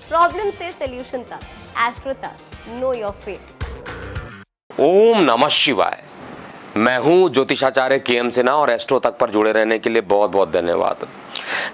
Problem से solution तक, astro तक, नो योर फेट। ओम नमः शिवाय। मैं हूं ज्योतिषाचार्य के.एम. सिन्हा और एस्ट्रो तक पर जुड़े रहने के लिए बहुत बहुत धन्यवाद।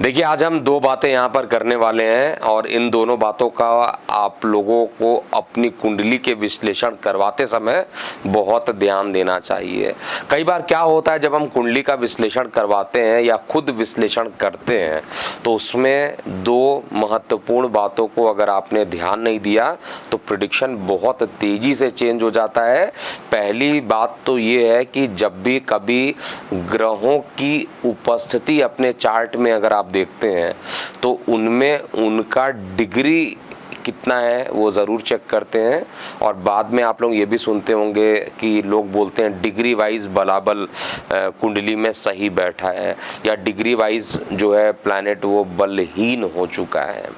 देखिए, आज हम दो बातें यहाँ पर करने वाले हैं और इन दोनों बातों का आप लोगों को अपनी कुंडली के विश्लेषण करवाते समय बहुत ध्यान देना चाहिए। कई बार क्या होता है, जब हम कुंडली का विश्लेषण करवाते हैं या खुद विश्लेषण करते हैं तो उसमें दो महत्वपूर्ण बातों को अगर आपने ध्यान नहीं दिया तो प्रेडिक्शन बहुत तेजी से चेंज हो जाता है। पहली बात तो ये है कि जब भी कभी ग्रहों की उपस्थिति अपने चार्ट में अगर आप देखते हैं तो उनमें उनका डिग्री कितना है वो ज़रूर चेक करते हैं। और बाद में आप लोग ये भी सुनते होंगे कि लोग बोलते हैं डिग्री वाइज बलाबल कुंडली में सही बैठा है या डिग्री वाइज जो है प्लैनेट वो बलहीन हो चुका है।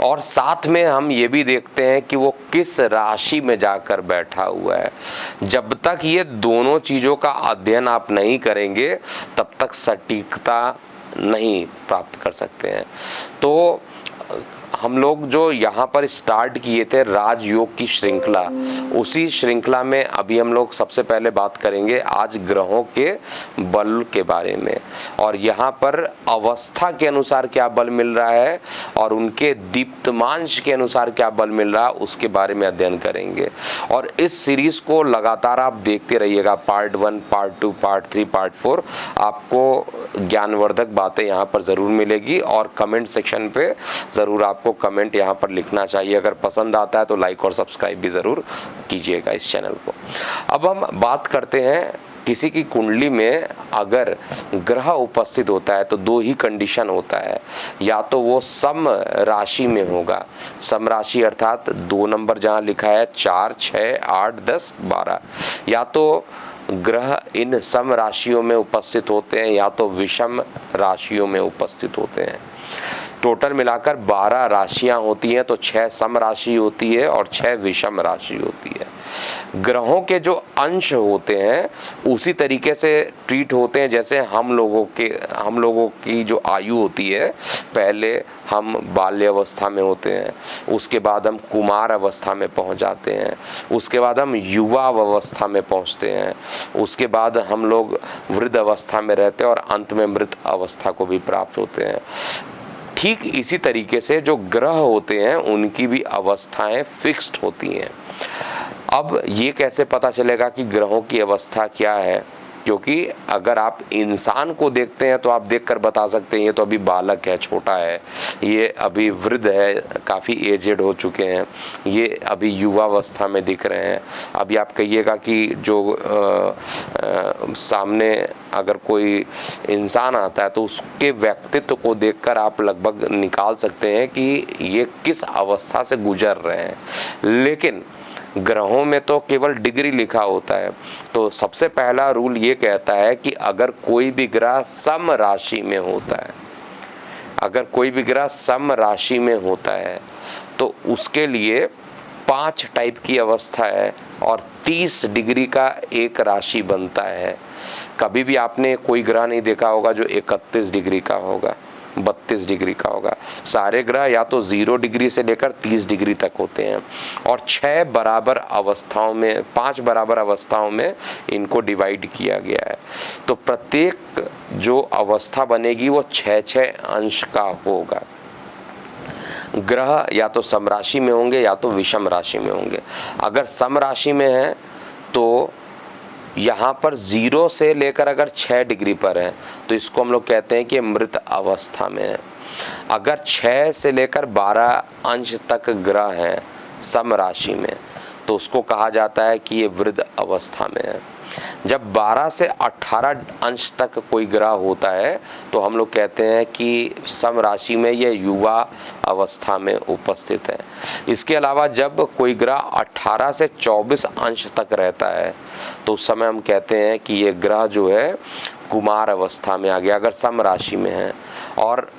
और साथ में हम ये भी देखते हैं कि वो किस राशि में जाकर बैठा हुआ है। जब तक ये दोनों चीज़ों का अध्ययन आप नहीं करेंगे तब तक सटीकता नहीं प्राप्त कर सकते हैं। तो हम लोग जो यहाँ पर स्टार्ट किए थे राजयोग की श्रृंखला, उसी श्रृंखला में अभी हम लोग सबसे पहले बात करेंगे आज ग्रहों के बल के बारे में और यहाँ पर अवस्था के अनुसार क्या बल मिल रहा है और उनके दीप्तमांश के अनुसार क्या बल मिल रहा है उसके बारे में अध्ययन करेंगे। और इस सीरीज को लगातार आप देखते रहिएगा। पार्ट 1, पार्ट 2, पार्ट 3, पार्ट 4 आपको ज्ञानवर्धक बातें यहाँ पर ज़रूर मिलेगी और कमेंट सेक्शन पे ज़रूर आपको कमेंट यहाँ पर लिखना चाहिए। अगर पसंद आता है तो लाइक और सब्सक्राइब भी ज़रूर कीजिएगा इस चैनल को। अब हम बात करते हैं किसी की कुंडली में अगर ग्रह उपस्थित होता है तो दो ही कंडीशन होता है, या तो वो सम राशि में होगा। सम राशि अर्थात 2 नंबर जहाँ लिखा है 4, 6, 8, 10, 12, या तो ग्रह इन सम राशियों में उपस्थित होते हैं या तो विषम राशियों में उपस्थित होते हैं। टोटल मिलाकर 12 राशियां होती हैं, तो 6 सम राशि होती है और 6 विषम राशि होती है। ग्रहों के जो अंश होते हैं उसी तरीके से ट्रीट होते हैं जैसे हम लोगों की जो आयु होती है। पहले हम बाल्य अवस्था में होते हैं, उसके बाद हम कुमार अवस्था में पहुंच जाते हैं, उसके बाद हम युवा अवस्था में पहुंचते हैं, उसके बाद हम लोग वृद्ध अवस्था में रहते हैं और अंत में मृत अवस्था को भी प्राप्त होते हैं। ठीक इसी तरीके से जो ग्रह होते हैं उनकी भी अवस्थाएं फिक्स्ड होती हैं। अब ये कैसे पता चलेगा कि ग्रहों की अवस्था क्या है? क्योंकि अगर आप इंसान को देखते हैं तो आप देखकर बता सकते हैं ये तो अभी बालक है, छोटा है, ये अभी वृद्ध है, काफ़ी एजेड हो चुके हैं, ये अभी युवा अवस्था में दिख रहे हैं। अभी आप कहिएगा कि जो सामने अगर कोई इंसान आता है तो उसके व्यक्तित्व को देखकर आप लगभग निकाल सकते हैं कि ये किस अवस्था से गुजर रहे हैं। लेकिन ग्रहों में तो केवल डिग्री लिखा होता है। तो सबसे पहला रूल ये कहता है कि अगर कोई भी ग्रह सम राशि में होता है, अगर कोई भी ग्रह सम राशि में होता है तो उसके लिए 5 टाइप की अवस्था है और 30 डिग्री का एक राशि बनता है। कभी भी आपने कोई ग्रह नहीं देखा होगा जो 31 डिग्री का होगा, 32 डिग्री का होगा। सारे ग्रह या तो 0 डिग्री से लेकर 30 डिग्री तक होते हैं और 5 बराबर अवस्थाओं में इनको डिवाइड किया गया है। तो प्रत्येक जो अवस्था बनेगी वो 6-6 अंश का होगा। ग्रह या तो सम राशि में होंगे या तो विषम राशि में होंगे। अगर सम राशि में है तो यहाँ पर 0 से लेकर अगर 6 डिग्री पर है तो इसको हम लोग कहते हैं कि मृत अवस्था में है। अगर 6 से लेकर 12 अंश तक ग्रह हैं सम राशि में तो उसको कहा जाता है कि ये वृद्ध अवस्था में है। जब 12 से 18 अंश तक कोई ग्रह होता है तो हम लोग कहते हैं कि सम राशि में ये युवा अवस्था में उपस्थित है। इसके अलावा जब कोई ग्रह 18 से 24 अंश तक रहता है तो उस समय हम कहते हैं कि ये ग्रह जो है कुमार अवस्था में आ गया, अगर सम राशि में है। और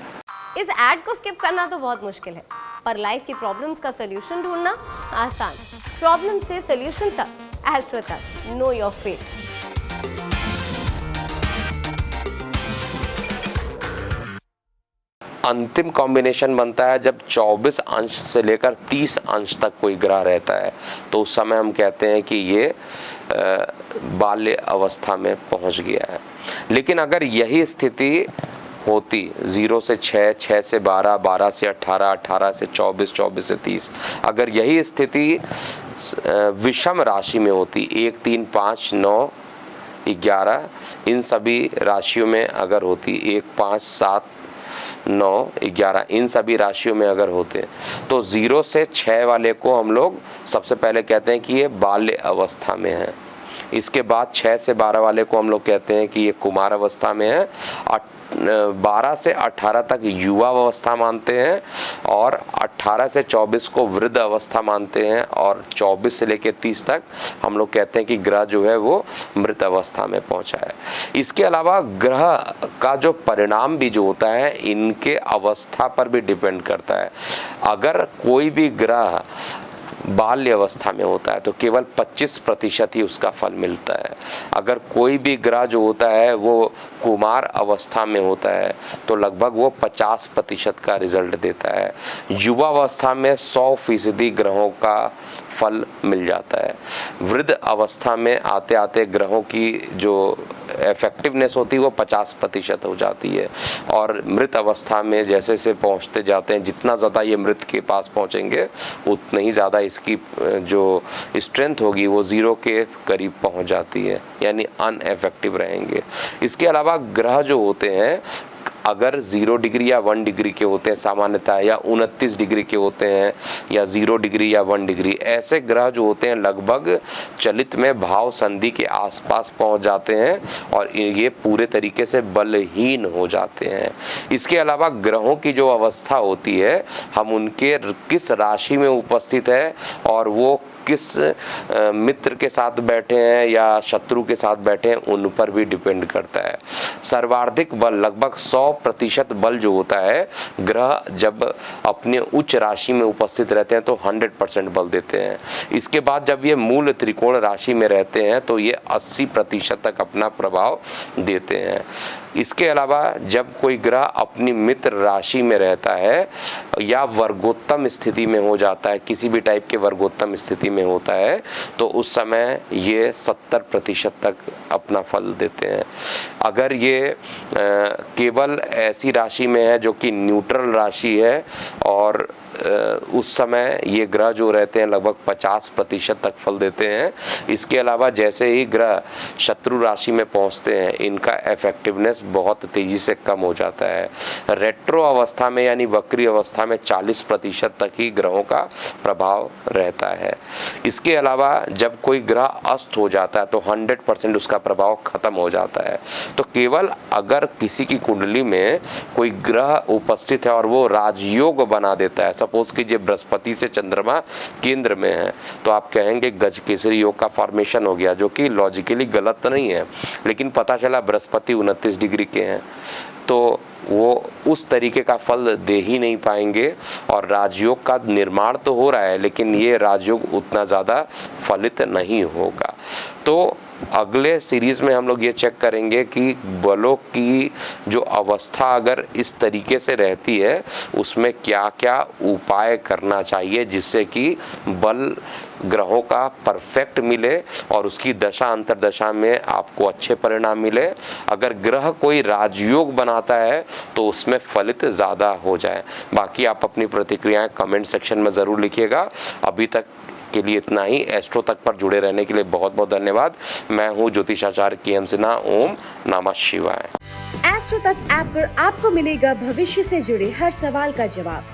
इस ऐड को स्किप करना तो बहुत मुश्किल है, पर लाइफ की प्रॉब्लम्स का सलूशन ढूंढना आसान। प्रॉब्लम से सलूशन तक, एस्ट्रो तक, नो योर फेट। अंतिम कॉम्बिनेशन बनता है जब 24 अंश से लेकर 30 अंश तक कोई ग्रह रहता है, तो उस समय हम कहते हैं कि ये बाल्य अवस्था में पहुंच गया है। लेकिन अगर यही स्थिति होती 0 से 6, 6 से 12, 12 से 18, 18 से 24, 24 से 30, अगर यही स्थिति विषम राशि में होती 1, 3, 5, 9, 11, इन सभी राशियों में अगर होती 1, 5, 7, 9, 11, इन सभी राशियों में अगर होते तो 0 से 6 वाले को हम लोग सबसे पहले कहते हैं कि ये बाल्य अवस्था में है। इसके बाद 6 से 12 वाले को हम लोग कहते हैं कि ये कुमार अवस्था में है। 12 से 18 तक युवा अवस्था मानते हैं और 18 से 24 को वृद्ध अवस्था मानते हैं और 24 से लेकर 30 तक हम लोग कहते हैं कि ग्रह जो है वो मृत अवस्था में पहुंचा है। इसके अलावा ग्रह का जो परिणाम भी जो होता है इनके अवस्था पर भी डिपेंड करता है। अगर कोई भी ग्रह बाल्य अवस्था में होता है तो केवल 25% ही उसका फल मिलता है। अगर कोई भी ग्रह जो होता है वो कुमार अवस्था में होता है तो लगभग वो 50% का रिजल्ट देता है। युवा अवस्था में 100% ग्रहों का फल मिल जाता है। वृद्ध अवस्था में आते आते ग्रहों की जो इफेक्टिवनेस होती है वो 50% हो जाती है और मृत अवस्था में जैसे जैसे पहुंचते जाते हैं, जितना ज़्यादा ये मृत के पास पहुंचेंगे उतनी ही ज़्यादा इसकी जो स्ट्रेंथ होगी वो 0 के करीब पहुंच जाती है, यानी अनइफेक्टिव रहेंगे। इसके अलावा ग्रह जो होते हैं अगर 0 डिग्री या 1 डिग्री के होते हैं सामान्यतः, या 29 डिग्री के होते हैं, या 0 डिग्री या 1 डिग्री, ऐसे ग्रह जो होते हैं लगभग चलित में भाव संधि के आसपास पहुंच जाते हैं और ये पूरे तरीके से बलहीन हो जाते हैं। इसके अलावा ग्रहों की जो अवस्था होती है हम उनके किस राशि में उपस्थित है और वो किस मित्र के साथ बैठे हैं या शत्रु के साथ बैठे हैं उन पर भी डिपेंड करता है। सर्वाधिक बल लगभग 100% बल जो होता है ग्रह जब अपने उच्च राशि में उपस्थित रहते हैं तो 100% बल देते हैं। इसके बाद जब ये मूल त्रिकोण राशि में रहते हैं तो ये 80% तक अपना प्रभाव देते हैं। इसके अलावा जब कोई ग्रह अपनी मित्र राशि में रहता है या वर्गोत्तम स्थिति में हो जाता है, किसी भी टाइप के वर्गोत्तम स्थिति में होता है, तो उस समय ये 70% तक अपना फल देते हैं। अगर ये केवल ऐसी राशि में है जो कि न्यूट्रल राशि है और उस समय ये ग्रह जो रहते हैं लगभग 50% तक फल देते हैं। इसके अलावा जैसे ही ग्रह शत्रु राशि में पहुंचते हैं इनका इफेक्टिवनेस बहुत तेज़ी से कम हो जाता है। रेट्रो अवस्था में यानी वक्री अवस्था में 40% तक ही ग्रहों का प्रभाव रहता है। इसके अलावा जब कोई ग्रह अस्त हो जाता है तो 100% उसका प्रभाव खत्म हो जाता है। तो केवल अगर किसी की कुंडली में कोई ग्रह उपस्थित है और वो राजयोग बना देता है, सपोज कीजिए बृहस्पति से चंद्रमा केंद्र में है, तो आप कहेंगे गजकेसरी योग का फॉर्मेशन हो गया, जो कि लॉजिकली गलत नहीं है, लेकिन पता चला बृहस्पति 29 डिग्री के हैं तो वो उस तरीके का फल दे ही नहीं पाएंगे और राजयोग का निर्माण तो हो रहा है लेकिन ये राजयोग उतना ज़्यादा फलित नहीं होगा। तो अगले सीरीज़ में हम लोग ये चेक करेंगे कि बलों की जो अवस्था अगर इस तरीके से रहती है उसमें क्या क्या उपाय करना चाहिए जिससे कि बल ग्रहों का परफेक्ट मिले और उसकी दशा अंतरदशा में आपको अच्छे परिणाम मिले। अगर ग्रह कोई राजयोग बनाता है तो उसमें फलित ज़्यादा हो जाए। बाकी आप अपनी प्रतिक्रियाएं कमेंट सेक्शन में ज़रूर लिखिएगा। अभी तक के लिए इतना ही। एस्ट्रो तक पर जुड़े रहने के लिए बहुत बहुत धन्यवाद। मैं हूँ ज्योतिषाचार्य KM सिन्हा। ओम नमः शिवाय। एस्ट्रो तक ऐप पर आपको मिलेगा भविष्य से जुड़े हर सवाल का जवाब।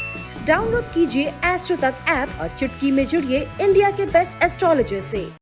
डाउनलोड कीजिए एस्ट्रो तक ऐप और चुटकी में जुड़िए इंडिया के बेस्ट एस्ट्रोलॉजर से।